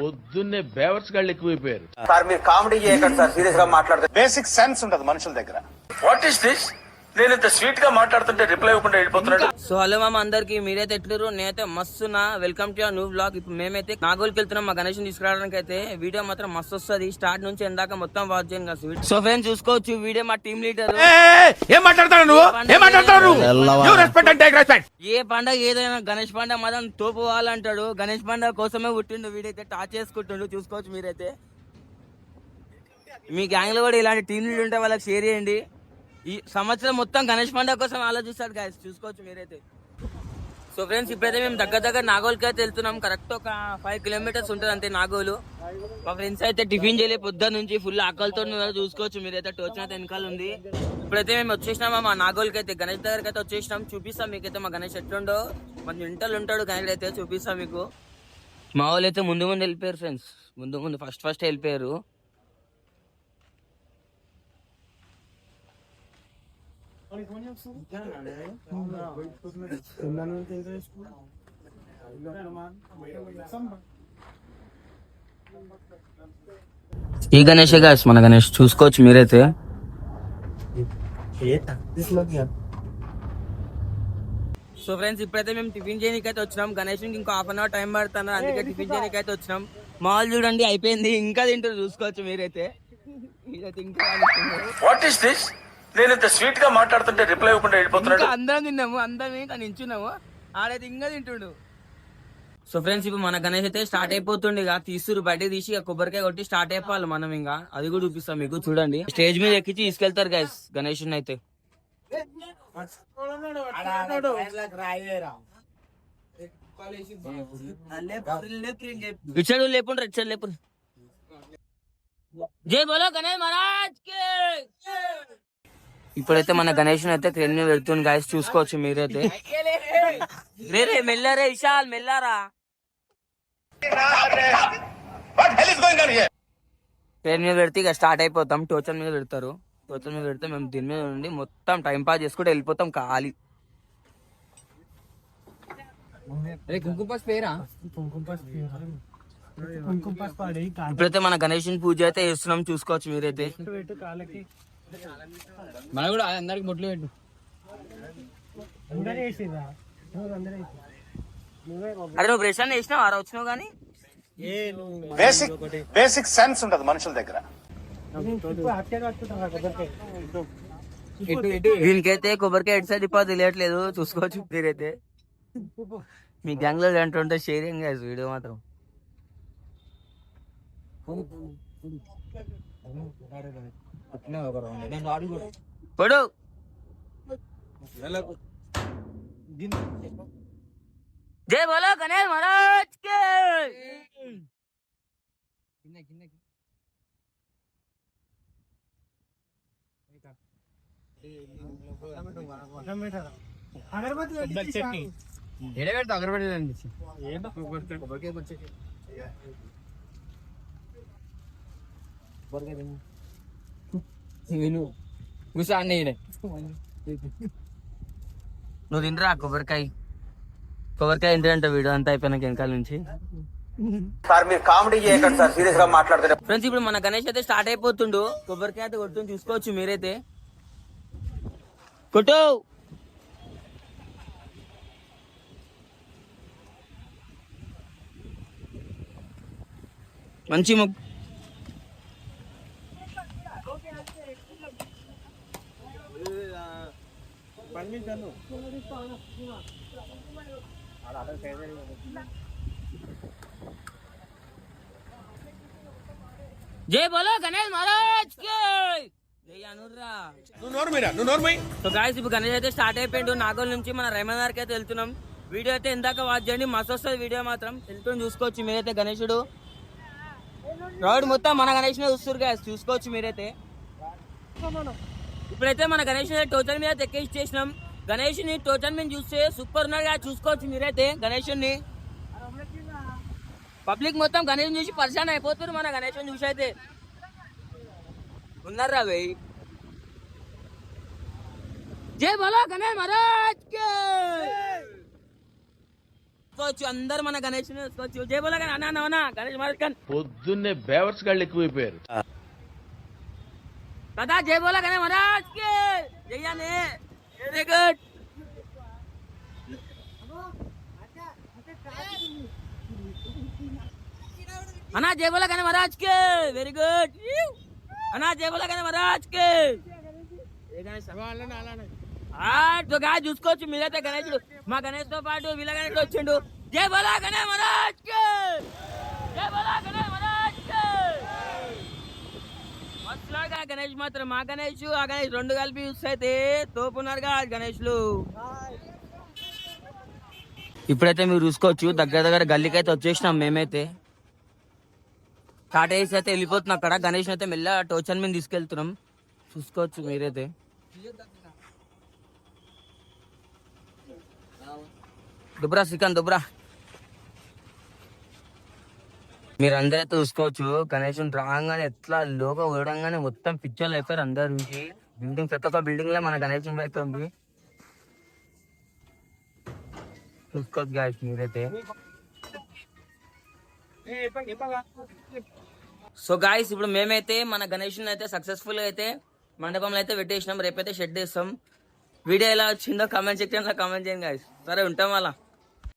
పొద్దున్నే బేవర్స్ గాళ్ళు ఎక్కువైపోయారు. సార్ మీరు కామెడీ చేయకండి సార్, సీరియస్ గా మాట్లాడితే బేసిక్ సెన్స్ ఉండదు మనుషుల దగ్గర. What is this? నేను ఇంత స్వీట్ గా మాట్లాడుతుంటే రిప్లై ఇవ్వకుండా వెళ్ళిపోతున్నాడు. సో హలో మామ అందరికి, మీరైతే ఎట్లరు? నేనైతే మస్తున్నా. Welcome to new blog. ఇప్పుడు మేమైతే నాగోల్కి వెళ్తున్నాం మా గణేష్ తీసుకురావడానికి. అయితే వీడియో మాత్రం మస్తు వస్తుంది. స్టార్ట్ నుంచి ఎందాక మొత్తం వాచ్ చేయండి కదా. సో ఫ్రెండ్స్ చూసుకోవచ్చు వీడియో మా టీమ్ లీడర్. ఏం మాట్లాడతావు నువ్వు? ఏం మాట్లాడతావు? ఏ పండగ ఏదైనా గణేష్ పండగ మాత్రం తోపువాలంటాడు. గణేష్ పండగ కోసమే పుట్టిండు వీడైతే. టాచ్ చేసుకుంటుండు చూసుకోవచ్చు మీరైతే. మీ గ్యాంగ్ లో కూడా ఇలాంటి టీమ్ లీడర్ ఉంటే వాళ్ళకి షేర్ చేయండి. ఈ సంవత్సరం మొత్తం గణేష్ పండుగ కోసం ఆలోచిస్తాడు గాయస్, చూసుకోవచ్చు మీరైతే. సో ఫ్రెండ్స్ ఇప్పుడైతే మేము దగ్గర నాగోల్కి అయితే వెళ్తున్నాం. కరెక్ట్ ఒక 5 కిలోమీటర్స్ ఉంటుంది అంతే నాగోలు. మా ఫ్రెండ్స్ అయితే టిఫిన్ చేయలే పొద్దున్న నుంచి, ఫుల్ ఆకలితో చూసుకోవచ్చు మీరైతే. టోచన్ అయితే వెనకాల ఉంది. ఇప్పుడైతే మేము వచ్చేసినామా మా నాగోల్కి అయితే, గణేష్ దగ్గరికి అయితే వచ్చేసినాం. చూపిస్తాం మీకైతే మా గణేష్ ఎట్లుండో. మన ఇంటర్లు ఉంటాడు గణేష్ అయితే, చూపిస్తాం మీకు. మా వాళ్ళు అయితే ముందు వెళ్ళిపోయారు ఫ్రెండ్స్, ముందు ఫస్ట్ వెళ్ళిపోయారు. ఈ గణేష్ గాయస్ మన గణేష్, చూసుకోవచ్చు మీరైతే. సో ఫ్రెండ్స్ ఇప్పుడైతే మేము టిఫిన్ చేయడానికి అయితే వచ్చినాం. గణేష్ ఇంకో హాఫ్ అన్ అవర్ టైం పడుతున్నా, అందుకే టిఫిన్ చేయడానికి అయితే వచ్చినాం. మాల్ చూడండి అయిపోయింది, ఇంకా తింటారు చూసుకోవచ్చు మీరైతే. What is this? నేను ఇంత స్వీట్ గా మాట్లాడుతుంటే రిప్లై ఇవ్వకుండా వెళ్ళిపోతున్నాడు. అందరం తిన్నాము, అందరం ఇంకా నించున్నాము. ఆడైతే ఇంకా తింటుండు. సో ఫ్రెండ్స్ ఇప్పుడు మన గణేష్ అయితే స్టార్ట్ అయిపోతుండే. ఇక తీసురు బయట తీసి కొబ్బరికాయ కొట్టి స్టార్ట్ అయిపోవాలి మనం. ఇంకా అది కూడా చూపిస్తాం మీకు, చూడండి. స్టేజ్ మీద ఎక్కించి తీసుకెళ్తారు గైస్ గణేష్ అయితే. ఇచ్చాడు లేకుండా ఇచ్చాడు లేపు. జై బోలో గణేష్ మహారాజ్ కి. ఇప్పుడైతే మన గణేష్ అయితే క్రేన్ మీద వెళ్తుంది గాయస్, చూసుకోవచ్చు మీరైతే. రే మెల్లారే విశాల్, మెల్లారా. ట్రైన్ మీద పెడితే ఇక స్టార్ట్ అయిపోతాం. టోచన్ మీద పెడతారు. టోచన్ మీద పెడితే మేము దీని మీద నుండి మొత్తం టైం పాస్ చేసుకుంటూ వెళ్ళిపోతాం ఖాళీ. ఇప్పుడైతే మన గణేష్ పూజ అయితే చేస్తున్నాం, చూసుకోవచ్చు మీరైతే. మన కూడా అందరికి బొట్లు పెట్టు. అరే నువ్వు బ్రష్ అన్న వేసినావు, ఆరా వచ్చినావు కానీ. బేసిక్ సెన్స్ ఉండదు మనుషుల దగ్గర. దీనికైతే కొబ్బరికాయ ఎటు సైడ్ ఇప్ప తెలియట్లేదు, చూసుకోవచ్చు మీరైతే. మీ గ్యాంగ్ లో అంటుంటే షేరింగ్ వీడియో మాత్రం. పడు జై బోలో గణేష్ మహారాజ్ కి. నువ్వు తింటరా కొబ్బరికాయ? కొబ్బరికాయ ఏంటంటే వీడియో అంతా అయిపోయినాక వెనకాల నుంచి. సార్ మీరు కామెడీ చేయకండి సార్, సీరియస్ గా మాట్లాడితే. ఫ్రెండ్స్ ఇప్పుడు మన గణేష్ అయితే స్టార్ట్ అయిపోతుండు. కొబ్బరికాయ అయితే కొడుతుంది, చూసుకోవచ్చు మీరైతే. కొట్టు మంచి జై బోలో గణేష్ మహారాజ్ కి. జై అనుర్రా. సో గాయ్స్ ఇప్పుడు గణేష్ అయితే స్టార్ట్ అయిపోయిండు. నాగోల్ నుంచి మన రైమనార్కి అయితే వెళ్తున్నాం. వీడియో అయితే ఇందాక వాచ్ చేయండి, మస్తు వస్తుంది వీడియో మాత్రం. వెళ్తుంది చూసుకోవచ్చు మీరైతే. గణేశుడు రోడ్ మొత్తం మన గణేష్ మీద వస్తారు గాయ్స్, చూసుకోవచ్చు మీరైతే. ఇప్పుడైతే మన గణేష్ టోచన్ మీద ఎక్కించేసినాం. గణేష్ ని టోచన్ మీద చూస్తే సూపర్ ఉన్నాడు, చూసుకోవచ్చు మీరైతే. గణేష్ ని పబ్లిక్ మొత్తం గణేష్ చూసి పరిశాన్ అయిపోతారు. మన గణేష్ చూసి అయితే ఉన్నారా భయ్. జై బోలో గణేష్ మహారాజ్ కి. చూసుకోవచ్చు, అందరు మన గణేష్ చూసుకోవచ్చు. జై బోలా కానీ అన్న అన్న గణేష్ మహారాజ్ ఖాన్ పొద్దున్నే బేవర్స్ గాళ్ళు ఎక్కువైపోయారు. కదా. జై బోలా గణేష్ మహారాజ్ కి జయ్యానే. Very good. అన్నా జై బోలా గణేష్ మహారాజ్ కి వెరీ గుడ్. అన్నా జై బోలా గణేష్ మహారాజ్ కి. చూసుకోవచ్చు మీరైతే గణేశుడు మా గణేష్ తో పాటు వీళ్ళ గణేష్ వచ్చిండు. జై బోలా గణేష్ మహారాజ్ కి. జై బోలా గణేష్ మహారాజ్ కి. మస్తులాగా గణేష్ మాత్రం మా గణేష్ ఆ గణేష్ రెండు కలిపి యూస్ అయితే తోపున్నారుగా గణేష్లు. ఇప్పుడైతే మీరు చూసుకోవచ్చు దగ్గర దగ్గర గల్లీకి అయితే వచ్చేసినాం మేమైతే. టాటా ఏసీ అయితే వెళ్ళిపోతున్నాం. అక్కడ గణేష్ అయితే మెల్ల టోచన్ మీద తీసుకెళ్తున్నాం. చూసుకోవచ్చు మీరైతే. దుబ్రా శ్రీకాంత్ దుబ్రా మీరు అందరైతే చూసుకోవచ్చు. గణేష్ రాగానే ఎట్లా లోగా ఊడగానే మొత్తం పిక్చర్లు అయిపోయారు అందరు. బిల్డింగ్ ప్రతి ఒక్క బిల్డింగ్ లో మన గణేష్ అయితే ఉంది. చూసుకోవచ్చు గాయస్ మీరైతే. సో గాయస్ ఇప్పుడు మేమైతే మన గణేష్ అయితే సక్సెస్ఫుల్ గా అయితే మండపంలో అయితే పెట్టేసినాం. రేపైతే షెడ్ వేస్తాం. వీడియో ఎలా వచ్చిందో కామెంట్ సెక్షన్ లో కామెంట్ చేయండి గాయస్. సరే ఉంటాం అలా.